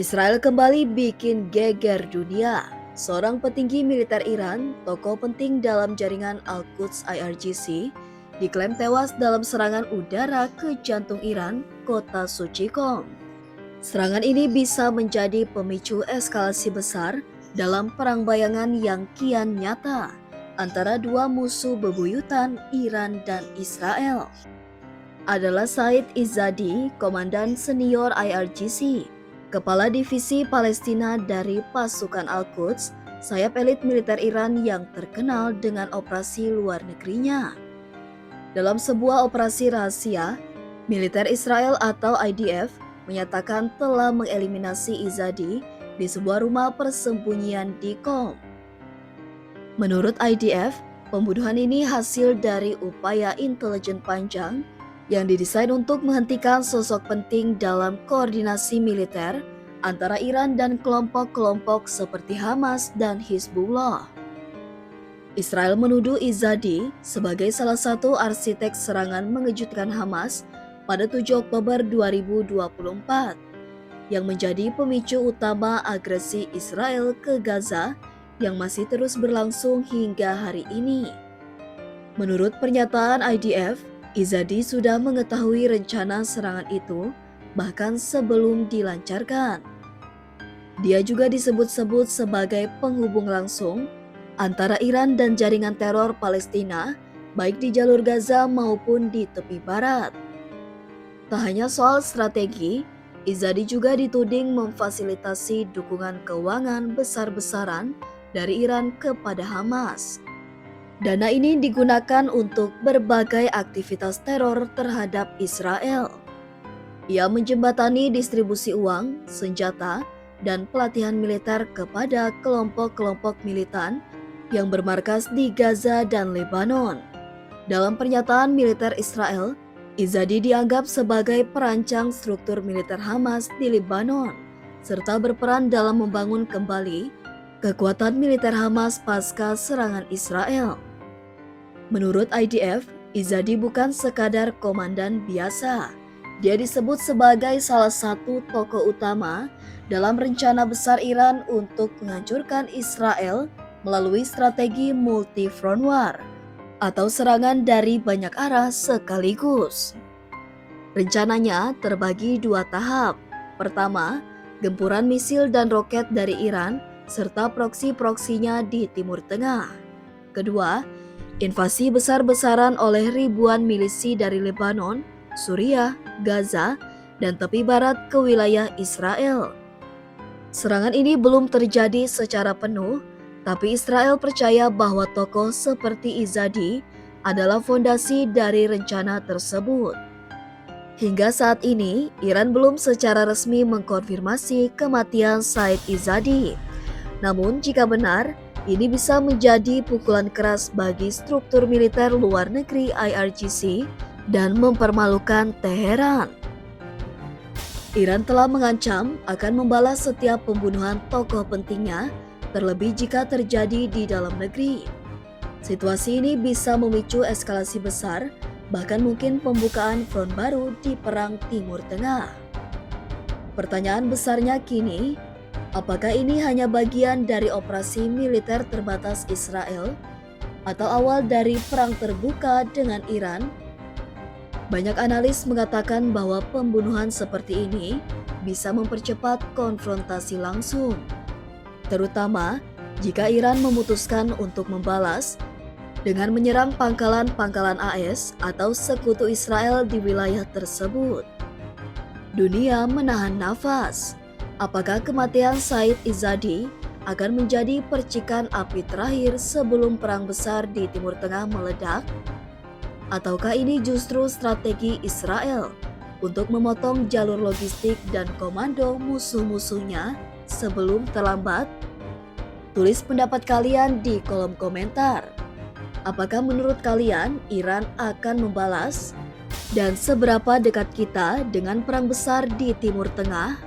Israel kembali bikin geger dunia. Seorang petinggi militer Iran, tokoh penting dalam jaringan Al-Quds IRGC, diklaim tewas dalam serangan udara ke jantung Iran, kota suci Qom. Serangan ini bisa menjadi pemicu eskalasi besar dalam perang bayangan yang kian nyata antara dua musuh bebuyutan Iran dan Israel. Adalah Said Izzadi, komandan senior IRGC, Kepala Divisi Palestina dari pasukan Al-Quds, sayap elit militer Iran yang terkenal dengan operasi luar negerinya. Dalam sebuah operasi rahasia, militer Israel atau IDF menyatakan telah mengeliminasi Izzadi di sebuah rumah persembunyian di Qom. Menurut IDF, pembunuhan ini hasil dari upaya intelijen panjang yang didesain untuk menghentikan sosok penting dalam koordinasi militer antara Iran dan kelompok-kelompok seperti Hamas dan Hizbullah. Israel menuduh Izzadi sebagai salah satu arsitek serangan mengejutkan Hamas pada 7 Oktober 2024 yang menjadi pemicu utama agresi Israel ke Gaza yang masih terus berlangsung hingga hari ini. Menurut pernyataan IDF, Izzadi sudah mengetahui rencana serangan itu bahkan sebelum dilancarkan. Dia juga disebut-sebut sebagai penghubung langsung antara Iran dan jaringan teror Palestina, baik di jalur Gaza maupun di tepi barat. Tak hanya soal strategi, Izzadi juga dituding memfasilitasi dukungan keuangan besar-besaran dari Iran kepada Hamas. Dana ini digunakan untuk berbagai aktivitas teror terhadap Israel. Ia menjembatani distribusi uang, senjata, dan pelatihan militer kepada kelompok-kelompok militan yang bermarkas di Gaza dan Lebanon. Dalam pernyataan militer Israel, Izzadi dianggap sebagai perancang struktur militer Hamas di Lebanon, serta berperan dalam membangun kembali kekuatan militer Hamas pasca serangan Israel. Menurut IDF, Izzadi bukan sekadar komandan biasa. Dia disebut sebagai salah satu tokoh utama dalam rencana besar Iran untuk menghancurkan Israel melalui strategi multi-front war atau serangan dari banyak arah sekaligus. Rencananya terbagi dua tahap. Pertama, gempuran misil dan roket dari Iran serta proksi-proksinya di Timur Tengah. Kedua, invasi besar-besaran oleh ribuan milisi dari Lebanon, Suriah, Gaza, dan tepi barat ke wilayah Israel. Serangan ini belum terjadi secara penuh, tapi Israel percaya bahwa tokoh seperti Izzadi adalah fondasi dari rencana tersebut. Hingga saat ini, Iran belum secara resmi mengkonfirmasi kematian Said Izzadi. Namun jika benar, ini bisa menjadi pukulan keras bagi struktur militer luar negeri IRGC dan mempermalukan Teheran. Iran telah mengancam akan membalas setiap pembunuhan tokoh pentingnya, terlebih jika terjadi di dalam negeri. Situasi ini bisa memicu eskalasi besar, bahkan mungkin pembukaan front baru di Perang Timur Tengah. Pertanyaan besarnya kini, apakah ini hanya bagian dari operasi militer terbatas Israel atau awal dari perang terbuka dengan Iran? Banyak analis mengatakan bahwa pembunuhan seperti ini bisa mempercepat konfrontasi langsung, terutama jika Iran memutuskan untuk membalas dengan menyerang pangkalan-pangkalan AS atau sekutu Israel di wilayah tersebut. Dunia menahan nafas. Apakah kematian Said Izzadi akan menjadi percikan api terakhir sebelum perang besar di Timur Tengah meledak? Ataukah ini justru strategi Israel untuk memotong jalur logistik dan komando musuh-musuhnya sebelum terlambat? Tulis pendapat kalian di kolom komentar. Apakah menurut kalian Iran akan membalas? Dan seberapa dekat kita dengan perang besar di Timur Tengah?